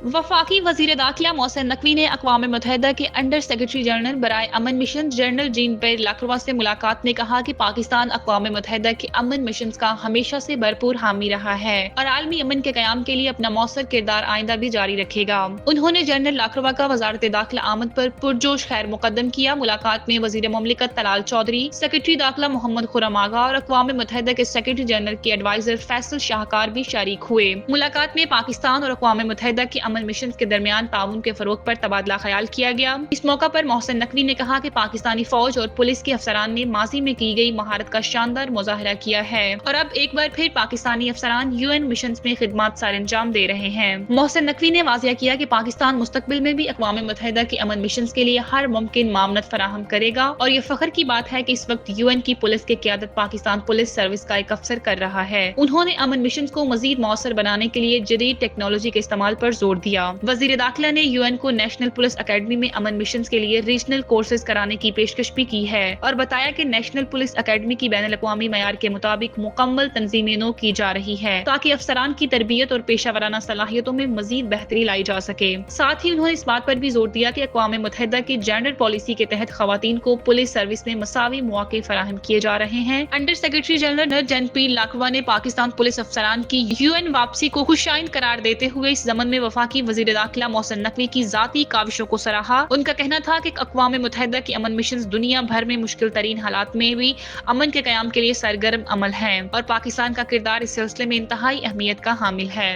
वफाकी वजीर दाखिला मोहसिन नकवी ने अक़वाम मुत्तहिदा के अंडर सेक्रेटरी जनरल बराए अमन मिशन जनरल जीन पेर लाक्रोवा से मुलाकात में कहा कि पाकिस्तान अक़वाम मुत्तहिदा के अमन मिशन का हमेशा से भरपूर हामी रहा है और आलमी अमन के क़याम के लिए अपना मौसर किरदार आइंदा भी जारी रखेगा। उन्होंने जनरल लाक्रोवा का वजारत दाखिला आमद पर पुरजोश खैर मुकदम किया। मुलाकात में वजीर ममलिकत तलाल चौधरी, सेक्रेटरी दाखिला मोहम्मद खुर्रम आगा और अक़वाम मुत्तहिदा के सेक्रेटरी जनरल के एडवाइजर फैसल शाहकार भी शरीक हुए। मुलाकात में पाकिस्तान और अक़वाम मुत्तहिदा के अमन मिशन के दरमियान ताउन के फरोग पर तबादला ख्याल किया गया। इस मौका पर मोहसिन नकवी ने कहा कि पाकिस्तानी फौज और पुलिस के अफसरान ने माजी में की गई महारत का शानदार मुजाहरा किया है और अब एक बार फिर पाकिस्तानी अफसरान UN मिशन में खिदमत सर अंजाम दे रहे हैं। मोहसिन नकवी ने वाज़िया किया कि पाकिस्तान मुस्तकबिल में भी अक़वाम मुत्तहिदा के अमन मिशन के लिए हर मुमकिन मामनत फराहम करेगा और ये फख्र की बात है कि इस वक्त UN की पुलिस की क़यादत पाकिस्तान पुलिस सर्विस का एक अफसर कर रहा है। उन्होंने अमन मिशन को मजीद मौसर बनाने के लिए जदीद टेक्नोलॉजी के इस्तेमाल पर जोर दिया। वजीर दाखिला ने UN को नेशनल पुलिस अकेडमी में अमन मिशन के लिए रीजनल कोर्सेज कराने की पेशकश भी की है और बताया कि नेशनल पुलिस अकेडमी की बैनुल अक़वामी मयार के मुताबिक मुकम्मल तंजीम नो की जा रही है ताकि अफसरान की तरबियत और पेशा वराना सलाहियतों में मजीद बेहतरी लाई जा सके। साथ ही उन्होंने इस बात पर भी जोर दिया कि अक़वाम मुत्तहिदा की जेंडर पॉलिसी के तहत खवातीन को पुलिस सर्विस में मसावी मौके फराहम किए जा रहे हैं। अंडर सेक्रेटरी जनरल जनपी लाकवा ने पाकिस्तान पुलिस अफसरान की UN वापसी को खुशाइन करार देते हुए इस ज़मन में वफाकी वज़ीर दाखिला मोहसिन नकवी की ज़ाती काविशों को सराहा। उनका कहना था कि अक़वाम मुत्तहिदा के अमन मिशन दुनिया भर में मुश्किल तरीन हालात में भी अमन के क़याम के लिए सरगर्म अमल हैं और पाकिस्तान का किरदार इस सिलसिले में इंतहाई अहमियत का हामिल है।